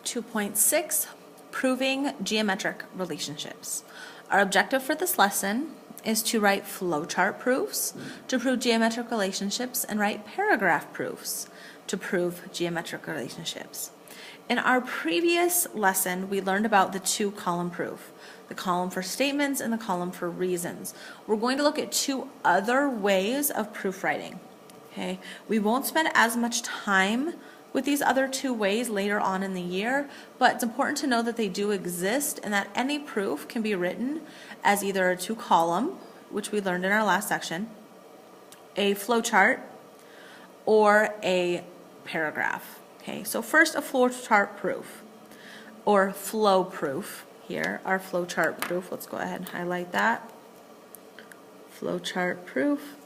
2.6, proving geometric relationships. Our objective for this lesson is to write flowchart proofs to prove geometric relationships and write paragraph proofs to prove geometric relationships. In our previous lesson, we learned about the two-column proof, the column for statements and the column for reasons. We're going to look at two other ways of proof writing. Okay? We won't spend as much time with these other two ways later on in the year, but it's important to know that they do exist and that any proof can be written as either a two-column, which we learned in our last section, a flowchart, or a paragraph. Okay, so first a flowchart proof, or flow proof. Here, our flowchart proof. Let's go ahead and highlight that. Flowchart proof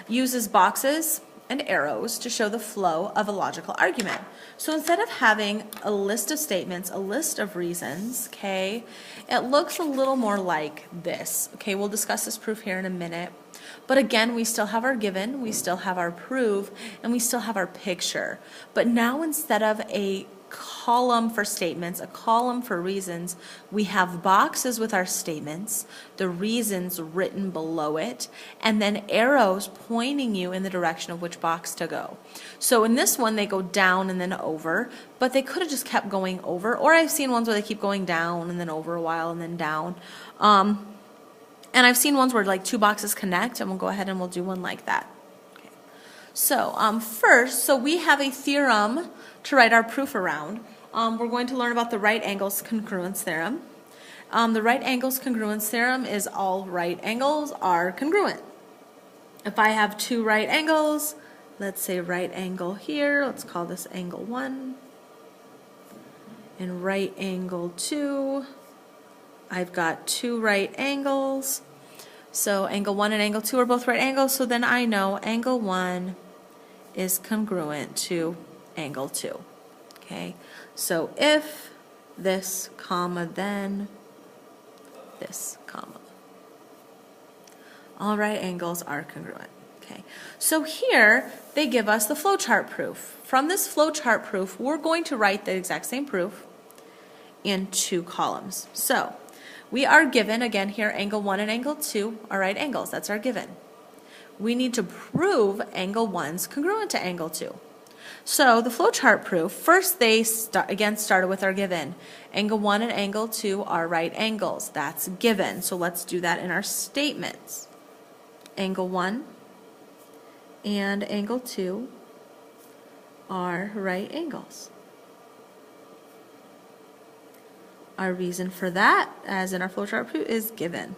uses boxes and arrows to show the flow of a logical argument. So instead of having a list of statements, a list of reasons, okay, it looks a little more like this. Okay, we'll discuss this proof here in a minute. But again, we still have our given, we still have our proof, and we still have our picture. But now instead of a column for statements, a column for reasons, we have boxes with our statements, the reasons written below it, and then arrows pointing you in the direction of which box to go. So in this one, they go down and then over, but they could have just kept going over, or I've seen ones where they keep going down and then over a while and then down. And I've seen ones where like two boxes connect, and we'll go ahead and we'll do one like that. Okay. So first, we have a theorem to write our proof around. We're going to learn about the right angles congruence theorem. The right angles congruence theorem is all right angles are congruent. If I have two right angles, let's say right angle here, let's call this angle 1, and right angle 2, I've got two right angles. So angle 1 and angle 2 are both right angles, so then I know angle 1 is congruent to angle 2. Okay, so if this comma then this comma, all right angles are congruent. Okay, so here they give us the flowchart proof. From this flowchart proof, we're going to write the exact same proof in two columns. So we are given, again here, angle 1 and angle 2 are right angles. That's our given. We need to prove angle 1's congruent to angle 2. So the flowchart proof, first they started with our given. Angle 1 and angle 2 are right angles. That's given. So let's do that in our statements. Angle 1 and angle 2 are right angles. Our reason for that, as in our flowchart proof, is given.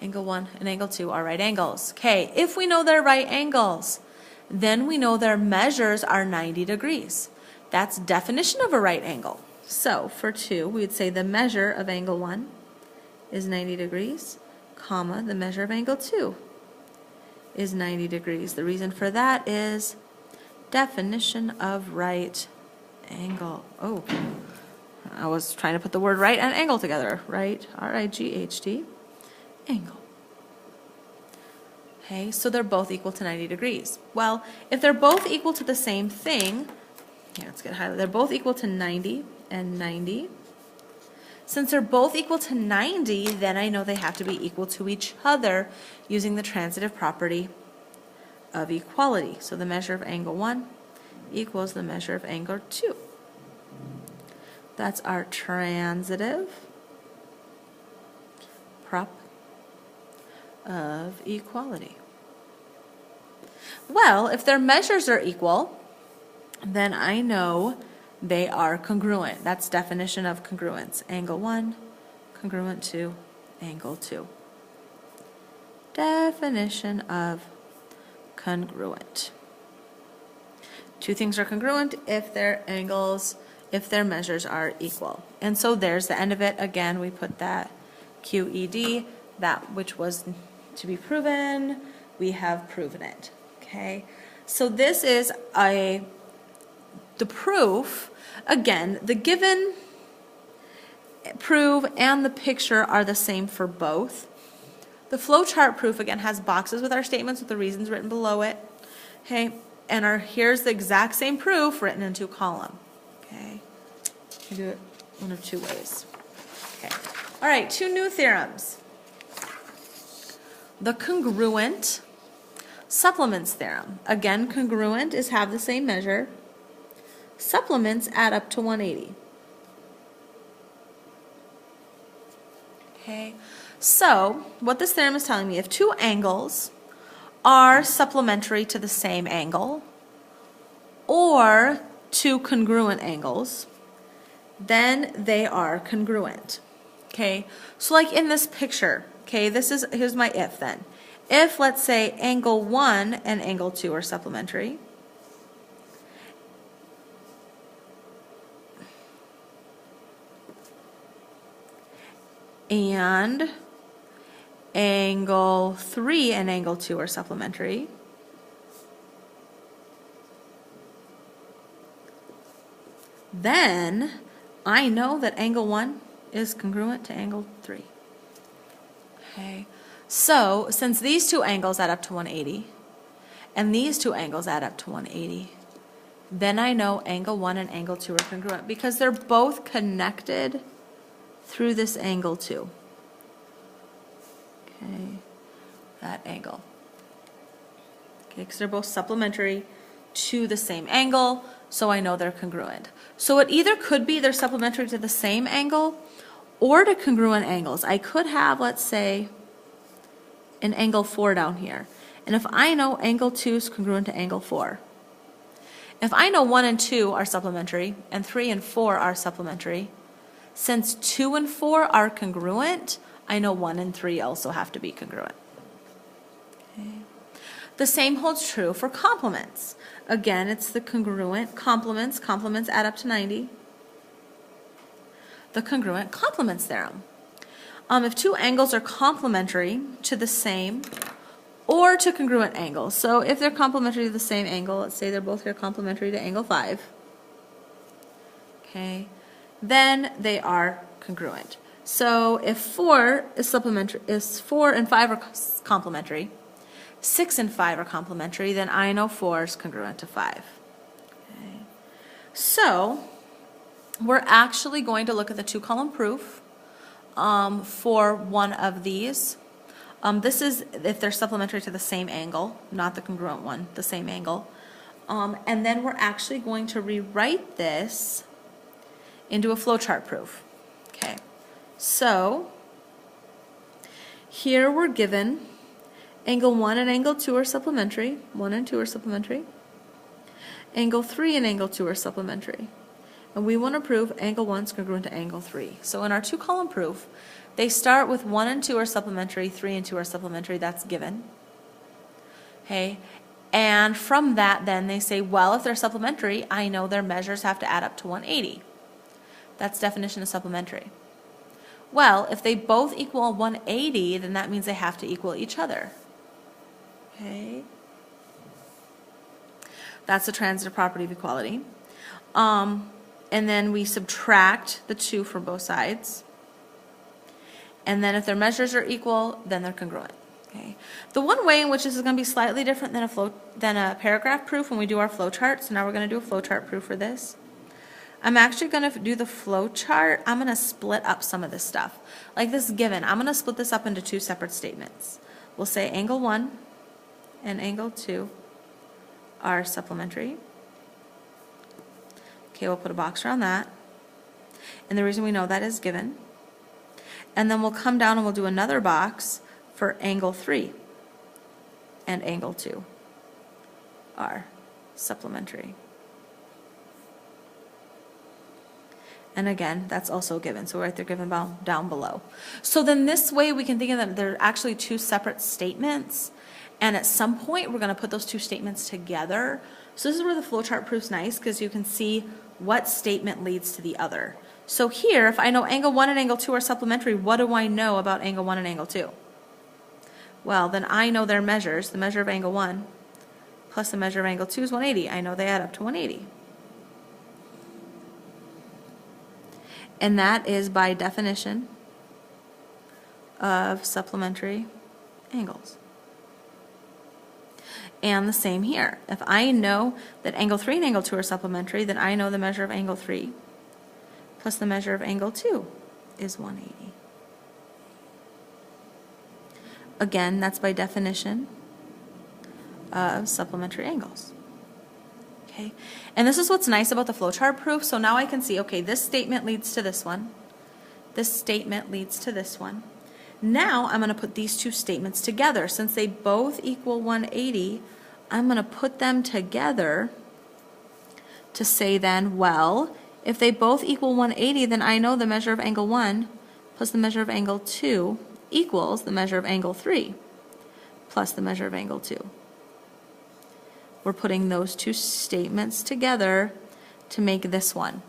Angle 1 and angle 2 are right angles. Okay, if we know they're right angles, then we know their measures are 90 degrees. That's definition of a right angle. So for 2, we would say the measure of angle 1 is 90 degrees, comma, the measure of angle 2 is 90 degrees. The reason for that is definition of right angle. Oh, I was trying to put the word right and angle together. Right, R-I-G-H-T, angle. Okay, so they're both equal to 90 degrees. Well, if they're both equal to the same thing, here, let's get highlighted. They're both equal to 90 and 90. Since they're both equal to 90, then I know they have to be equal to each other using the transitive property of equality. So the measure of angle 1 equals the measure of angle 2. That's our transitive prop of equality. Well, if their measures are equal, then I know they are congruent. That's definition of congruence. Angle 1 congruent to angle 2. Definition of congruent. Two things are congruent if their angles, if their measures are equal. And so there's the end of it. Again, we put that QED, that which was to be proven, we have proven it. Okay, so this is the proof. Again, the given, prove, and the picture are the same for both. The flowchart proof, again, has boxes with our statements with the reasons written below it. Okay, and here's the exact same proof written into a column. Okay, You can do it one of two ways. Okay. All right, two new theorems. The congruent supplements theorem. Again, congruent is have the same measure. Supplements add up to 180. Okay, so what this theorem is telling me, if two angles are supplementary to the same angle, or two congruent angles, then they are congruent. Okay, so like in this picture, okay, here's my if then. If, let's say, angle 1 and angle 2 are supplementary, and angle 3 and angle 2 are supplementary, then I know that angle 1 is congruent to angle 3. Okay, so since these two angles add up to 180, and these two angles add up to 180, then I know angle 1 and angle 2 are congruent because they're both connected through this angle 2. Okay, that angle. Okay, because they're both supplementary to the same angle, so I know they're congruent. So it either could be they're supplementary to the same angle or to congruent angles. I could have, let's say, an angle 4 down here. And if I know angle 2 is congruent to angle 4, if I know 1 and 2 are supplementary and 3 and 4 are supplementary, since 2 and 4 are congruent, I know 1 and 3 also have to be congruent. Okay. The same holds true for complements. Again, it's the congruent complements. Complements add up to 90. The congruent complements theorem. If two angles are complementary to the same or to congruent angles, so if they're complementary to the same angle, let's say they're both here complementary to angle 5, okay, then they are congruent. So if 4 is supplementary, if 4 and 5 are complementary, 6 and 5 are complementary, then I know 4 is congruent to 5. Okay. So we're actually going to look at the two-column proof for one of these. This is if they're supplementary to the same angle, not the congruent one, the same angle. And then we're actually going to rewrite this into a flowchart proof. Okay, so here we're given angle 1 and angle 2 are supplementary. 1 and 2 are supplementary. Angle 3 and angle 2 are supplementary. And we want to prove angle 1 is congruent to angle 3. So in our two-column proof, they start with 1 and 2 are supplementary, 3 and 2 are supplementary. That's given. Okay, and from that then they say, well, if they're supplementary, I know their measures have to add up to 180. That's definition of supplementary. Well, if they both equal 180, then that means they have to equal each other. Okay, that's the transitive property of equality. And then we subtract the 2 from both sides. And then if their measures are equal, then they're congruent. Okay. The one way in which this is going to be slightly different than a paragraph proof when we do our flowchart, so now we're going to do a flowchart proof for this. I'm actually going to do the flowchart. I'm going to split up some of this stuff. Like this given, I'm going to split this up into two separate statements. We'll say angle 1 and angle 2 are supplementary. Okay, we'll put a box around that. And the reason we know that is given. And then we'll come down and we'll do another box for angle 3 and angle 2 are supplementary. And again, that's also given. So right there given down below. So then this way we can think of them, they're actually two separate statements. And at some point we're going to put those two statements together. So this is where the flowchart proof's nice because you can see what statement leads to the other. So here, if I know angle 1 and angle 2 are supplementary, what do I know about angle 1 and angle 2? Well, then I know their measures. The measure of angle 1 plus the measure of angle 2 is 180. I know they add up to 180. And that is by definition of supplementary angles. And the same here. If I know that angle 3 and angle 2 are supplementary, then I know the measure of angle 3 plus the measure of angle 2 is 180. Again, that's by definition of supplementary angles. Okay, and this is what's nice about the flowchart proof. So now I can see, okay, this statement leads to this one. This statement leads to this one. Now I'm going to put these two statements together. Since they both equal 180, I'm going to put them together to say then, well, if they both equal 180, then I know the measure of angle 1 plus the measure of angle 2 equals the measure of angle 3 plus the measure of angle 2. We're putting those two statements together to make this one.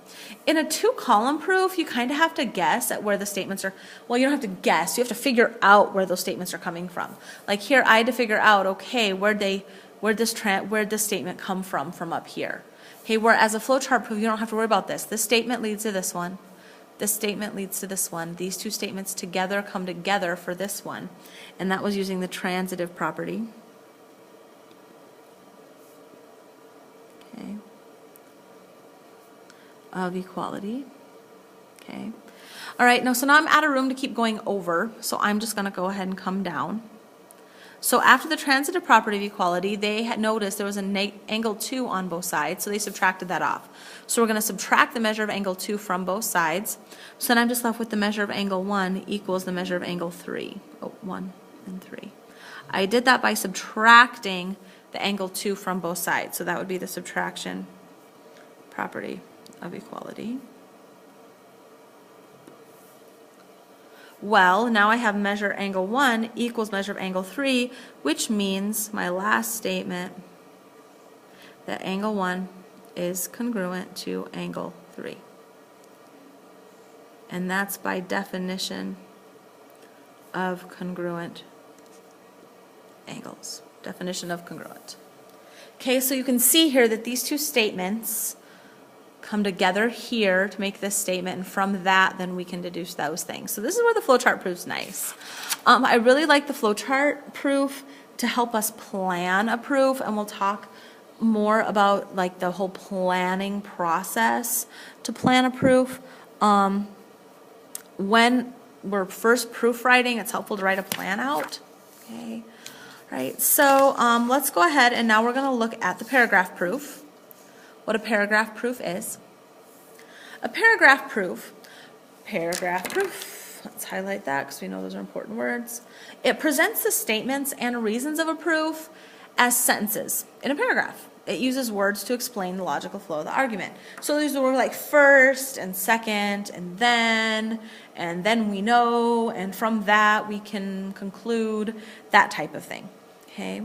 In a two-column proof, you kind of have to guess at where the statements are. Well, you don't have to guess. You have to figure out where those statements are coming from. Like here, I had to figure out, okay, where'd this statement come from up here. Okay, whereas a flowchart proof, you don't have to worry about this. This statement leads to this one. This statement leads to this one. These two statements together come together for this one. And that was using the transitive property. Okay. Of equality. Okay. All right, so now I'm out of room to keep going over, so I'm just going to go ahead and come down. So after the transitive property of equality, they had noticed there was an angle 2 on both sides, so they subtracted that off. So we're going to subtract the measure of angle 2 from both sides. So then I'm just left with the measure of angle 1 equals the measure of angle 3. Oh, 1 and 3. I did that by subtracting the angle 2 from both sides. So that would be the subtraction property of equality. Well, now I have measure angle 1 equals measure of angle 3, which means my last statement that angle 1 is congruent to angle 3. And that's by definition of congruent angles. Definition of congruent. Okay, so you can see here that these two statements come together here to make this statement, and from that then we can deduce those things. So this is where the flowchart proof's nice. I really like the flowchart proof to help us plan a proof, and we'll talk more about like the whole planning process to plan a proof. When we're first proofwriting, it's helpful to write a plan out. Okay, right, so let's go ahead and now we're going to look at the paragraph proof. What a paragraph proof is. A paragraph proof, let's highlight that because we know those are important words. It presents the statements and reasons of a proof as sentences in a paragraph. It uses words to explain the logical flow of the argument. So there's the word like first and second and then we know, and from that we can conclude, that type of thing. Okay.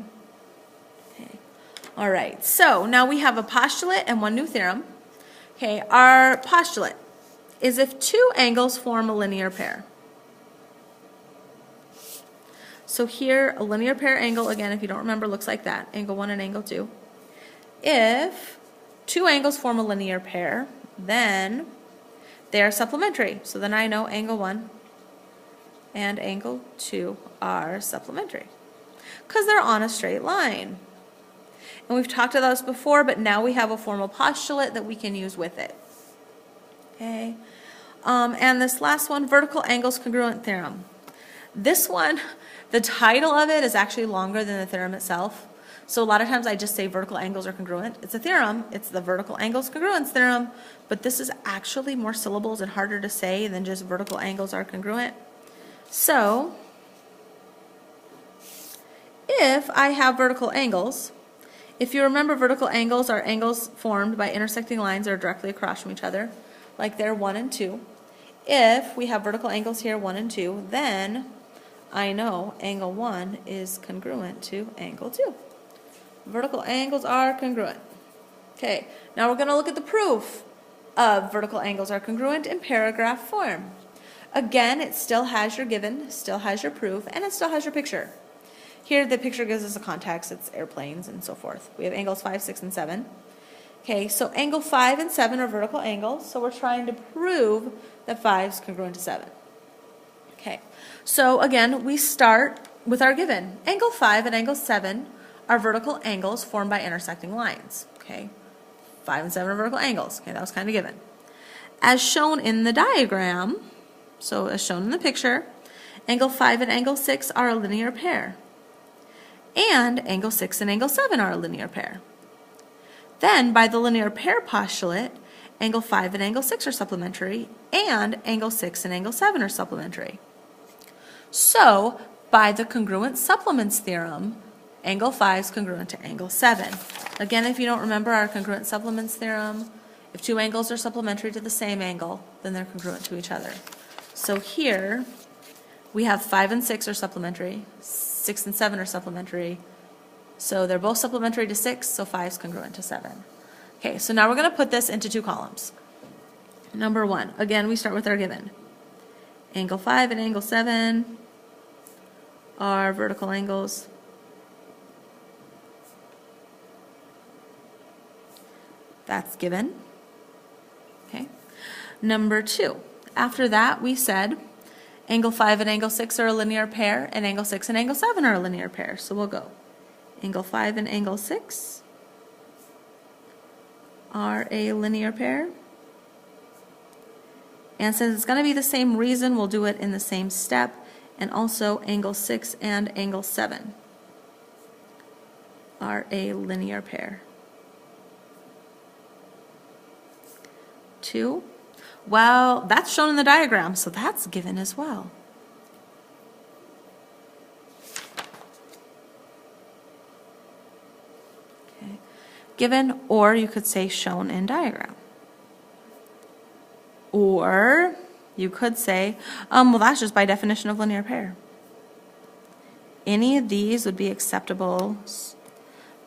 All right, so now we have a postulate and one new theorem. Okay, our postulate is if two angles form a linear pair. So here, a linear pair angle, again, if you don't remember, looks like that, angle 1 and angle 2. If two angles form a linear pair, then they are supplementary. So then I know angle 1 and angle 2 are supplementary because they're on a straight line. And we've talked about this before, but now we have a formal postulate that we can use with it. Okay. And this last one, vertical angles congruent theorem. This one, the title of it is actually longer than the theorem itself. So a lot of times I just say vertical angles are congruent. It's a theorem. It's the vertical angles congruence theorem. But this is actually more syllables and harder to say than just vertical angles are congruent. So if I have vertical angles, if you remember, vertical angles are angles formed by intersecting lines that are directly across from each other, like they're 1 and 2. If we have vertical angles here, 1 and 2, then I know angle 1 is congruent to angle 2. Vertical angles are congruent. Okay, now we're going to look at the proof of vertical angles are congruent in paragraph form. Again, it still has your given, still has your proof, and it still has your picture. Here the picture gives us a context, it's airplanes and so forth. We have angles 5, 6, and 7. Okay, so angle 5 and 7 are vertical angles, so we're trying to prove that 5 is congruent to 7. Okay, so again, we start with our given. Angle 5 and angle 7 are vertical angles formed by intersecting lines. Okay, 5 and 7 are vertical angles. Okay, that was kind of given. as shown in the diagram, so as shown in the picture, angle 5 and angle 6 are a linear pair. And angle 6 and angle 7 are a linear pair. Then, by the linear pair postulate, angle 5 and angle 6 are supplementary, and angle 6 and angle 7 are supplementary. So, by the congruent supplements theorem, angle 5 is congruent to angle 7. Again, if you don't remember our congruent supplements theorem, if two angles are supplementary to the same angle, then they're congruent to each other. So here, we have 5 and 6 are supplementary, 6 and 7 are supplementary, so they're both supplementary to 6, so 5 is congruent to 7. Okay, so now we're going to put this into two columns. Number 1, again, we start with our given. Angle 5 and angle 7 are vertical angles. That's given. Okay. Number 2, after that we said angle 5 and angle 6 are a linear pair, and angle 6 and angle 7 are a linear pair. So we'll go angle 5 and angle 6 are a linear pair. And since it's going to be the same reason, we'll do it in the same step. And also angle 6 and angle 7 are a linear pair. 2, well, that's shown in the diagram, so that's given as well. Okay. Given, or you could say shown in diagram. Or you could say, well, that's just by definition of linear pair. Any of these would be acceptable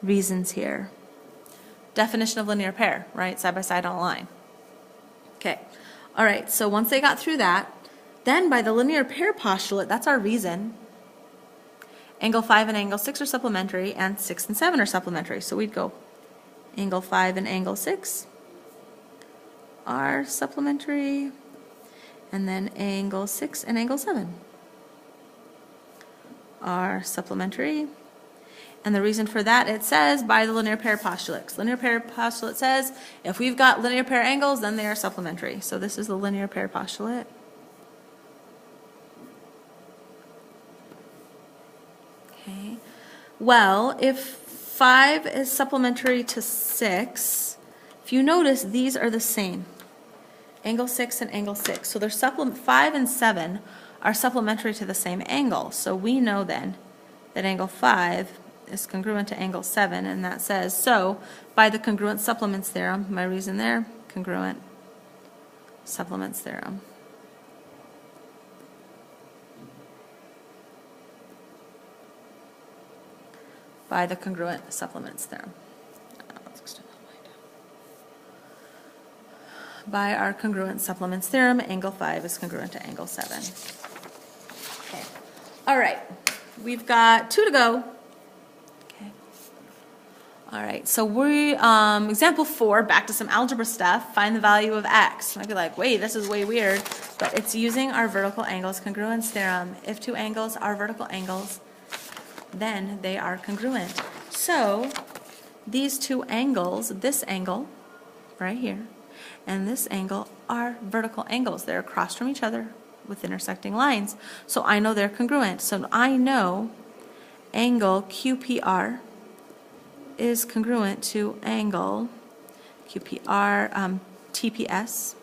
reasons here. Definition of linear pair, right? Side by side on a line. Okay. All right, so once they got through that, then by the linear pair postulate, that's our reason. Angle 5 and angle 6 are supplementary, and 6 and 7 are supplementary. So we'd go angle 5 and angle 6 are supplementary, and then angle 6 and angle 7 are supplementary. And the reason for that, it says by the linear pair postulate. Linear pair postulate says if we've got linear pair angles, then they are supplementary. So this is the linear pair postulate. Okay. Well, if 5 is supplementary to 6, if you notice, these are the same. Angle 6 and angle 6. So they're 5 and 7 are supplementary to the same angle. So we know then that angle 5 is congruent to angle 7, and that says, so by the congruent supplements theorem, my reason there, congruent supplements theorem. By the congruent supplements theorem. Let's extend that line. By our congruent supplements theorem, angle 5 is congruent to angle 7. Okay. All right. We've got 2 to go. All right, so we, example 4, back to some algebra stuff, find the value of x. You might be like, wait, this is way weird, but it's using our vertical angles congruence theorem. If two angles are vertical angles, then they are congruent. So these two angles, this angle right here, and this angle are vertical angles. They're across from each other with intersecting lines. So I know they're congruent. So I know angle QPR is congruent to angle QPR TPS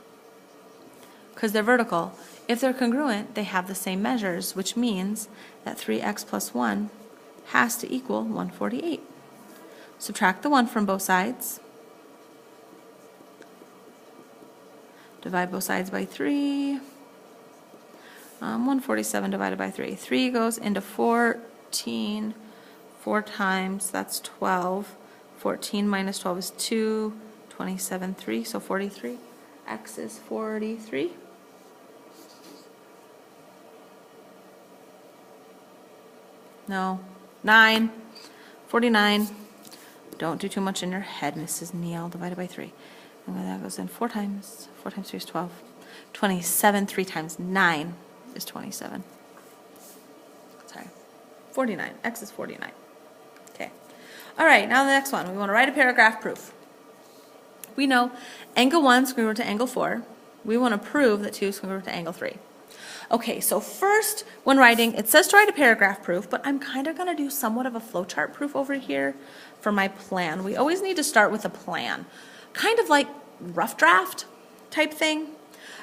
because they're vertical. If they're congruent, they have the same measures, which means that 3x plus 1 has to equal 148. Subtract the 1 from both sides. Divide both sides by 3. 147 divided by 3. 3 goes into 14. 4 times, that's 12. 14 minus 12 is 2. 27, 3, so 43. X is 43. No, 9. 49. Don't do too much in your head, Mrs. Neal. Divided by 3. And that goes in 4 times. 4 times 3 is 12. 27, 3 times 9 is 27. Sorry. 49. X is 49. Okay. All right, now the next one. We want to write a paragraph proof. We know angle 1 is congruent to angle 4. We want to prove that 2 is congruent to angle 3. Okay, so first, when writing, it says to write a paragraph proof, but I'm kind of going to do somewhat of a flowchart proof over here for my plan. We always need to start with a plan, kind of like rough draft type thing.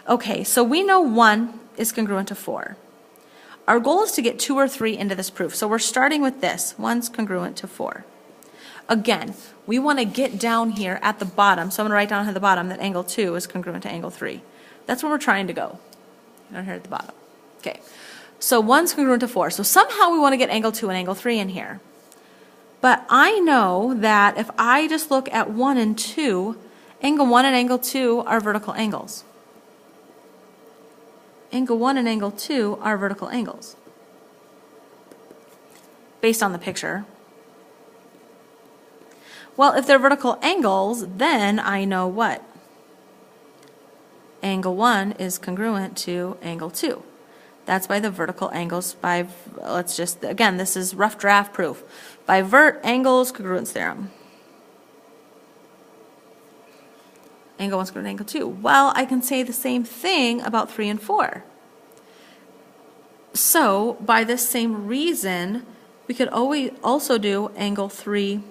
Okay, so we know 1 is congruent to 4. Our goal is to get 2 or 3 into this proof, so we're starting with this. 1's congruent to 4. Again, we want to get down here at the bottom, so I'm going to write down at the bottom that angle 2 is congruent to angle 3. That's where we're trying to go, down here at the bottom. Okay, so 1's congruent to 4. So somehow we want to get angle 2 and angle 3 in here. But I know that if I just look at 1 and 2, angle 1 and angle 2 are vertical angles. Angle 1 and angle 2 are vertical angles, based on the picture. Well, if they're vertical angles, then I know what? Angle 1 is congruent to angle 2. That's by the vertical angles by, let's just, again, this is rough draft proof. By angles congruence theorem. Angle 1 is congruent to angle 2. Well, I can say the same thing about 3 and 4. So, by this same reason, we could always also do angle 3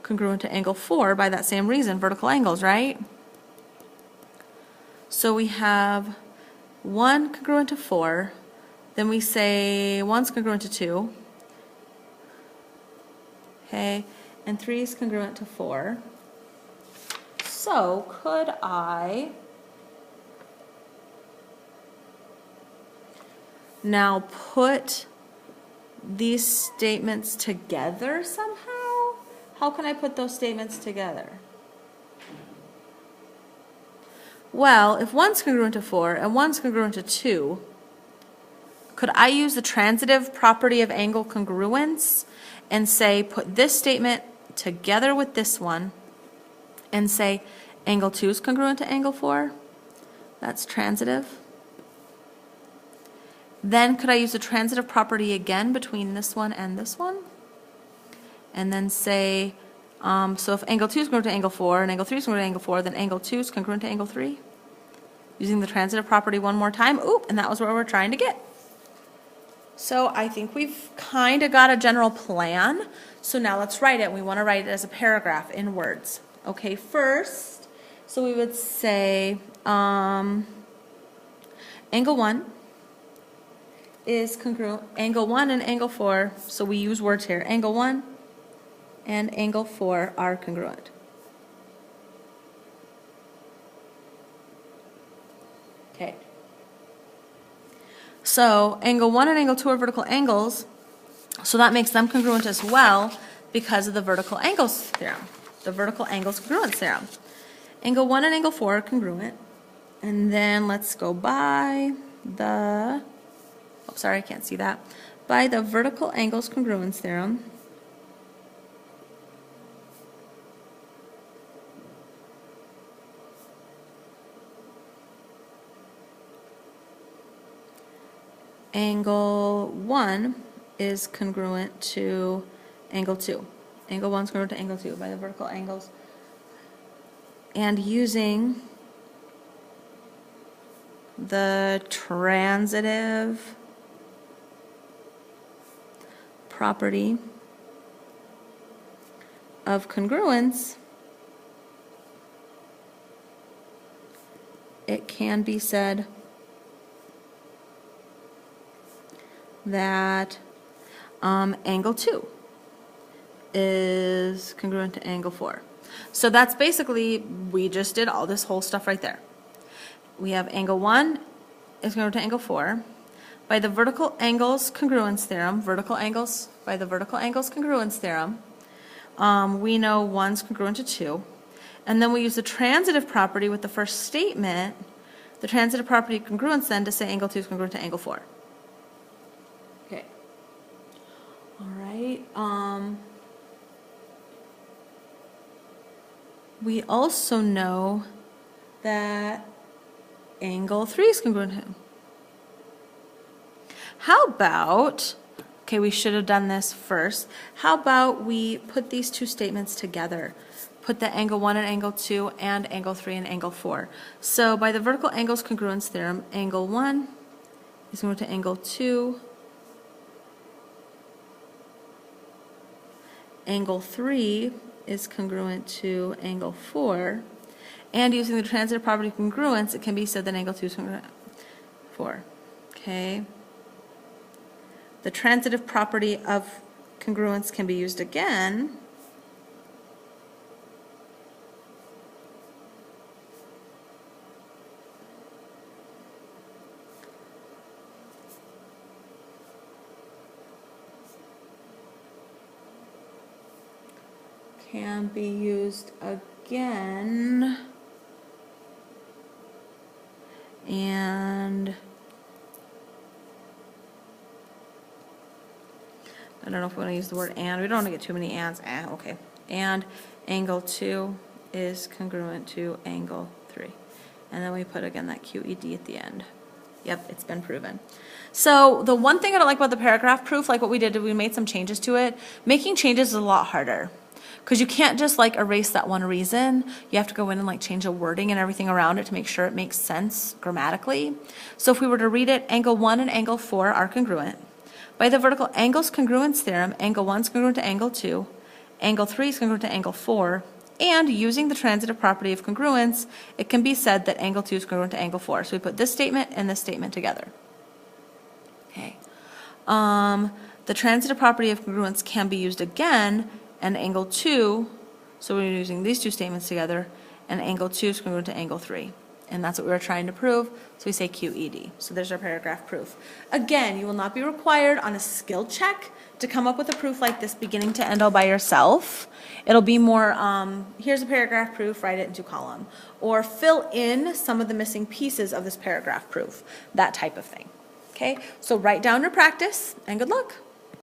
congruent to angle 4 by that same reason, vertical angles, right? So we have 1 congruent to 4, then we say 1's congruent to 2, okay, and 3 is congruent to 4. So could I now put these statements together somehow? How can I put those statements together? Well, if 1's congruent to 4 and 1's congruent to 2, could I use the transitive property of angle congruence and say put this statement together with this one and say angle 2 is congruent to angle 4? That's transitive. Then could I use the transitive property again between this one and this one? And then say, so if angle 2 is congruent to angle 4 and angle 3 is congruent to angle 4, then angle 2 is congruent to angle 3? Using the transitive property one more time. Oop, and that was where we're trying to get. So I think we've kind of got a general plan. So now let's write it. We want to write it as a paragraph in words. Okay, first, so we would say angle 1 is congruent, angle 1 and angle 4, so we use words here. Angle 1 and angle 4 are congruent. Okay. So angle 1 and angle 2 are vertical angles, so that makes them congruent as well because of the vertical angles theorem, the vertical angles congruence theorem. Angle 1 and angle 4 are congruent, and then let's go by the, oh sorry I can't see that, by the vertical angles congruence theorem. Angle 1 is congruent to angle 2. Angle 1 is congruent to angle 2 by the vertical angles. And using the transitive property of congruence, it can be said that angle 2 is congruent to angle 4. So that's basically, we just did all this whole stuff right there. We have angle 1 is congruent to angle 4. By the vertical angles congruence theorem, by the vertical angles congruence theorem, we know 1's congruent to 2. And then we use the transitive property with the first statement, the transitive property of congruence then to say angle 2 is congruent to angle 4. Okay. All right. We also know that angle 3 is congruent to. How about, okay, we should have done this first. How about we put these two statements together? put the angle 1 and angle 2 and angle 3 and angle 4. So by the vertical angles congruence theorem, angle 1 is going to angle 2, angle 3 is congruent to angle 4, and using the transitive property of congruence, it can be said that angle 2 is congruent to 4. Okay. The transitive property of congruence can be used again and I don't know if we want to use the word and. We don't want to get too many ands. Okay. And angle 2 is congruent to angle 3. And then we put, again, that QED at the end. Yep, it's been proven. So the one thing I don't like about the paragraph proof, like what we did, we made some changes to it. Making changes is a lot harder, because you can't just like erase that one reason. You have to go in and like change the wording and everything around it to make sure it makes sense grammatically. So if we were to read it, angle 1 and angle 4 are congruent. By the vertical angles congruence theorem, angle 1 is congruent to angle 2, angle 3 is congruent to angle 4, and using the transitive property of congruence, it can be said that angle 2 is congruent to angle 4. So we put this statement and this statement together. Okay. The transitive property of congruence can be used again, and angle 2, so we're using these two statements together, and angle 2 is congruent to angle 3. And that's what we were trying to prove, so we say QED. So there's our paragraph proof. Again, you will not be required on a skill check to come up with a proof like this beginning to end all by yourself. It'll be more, here's a paragraph proof, write it into column. Or fill in some of the missing pieces of this paragraph proof, that type of thing. Okay, so write down your practice, and good luck.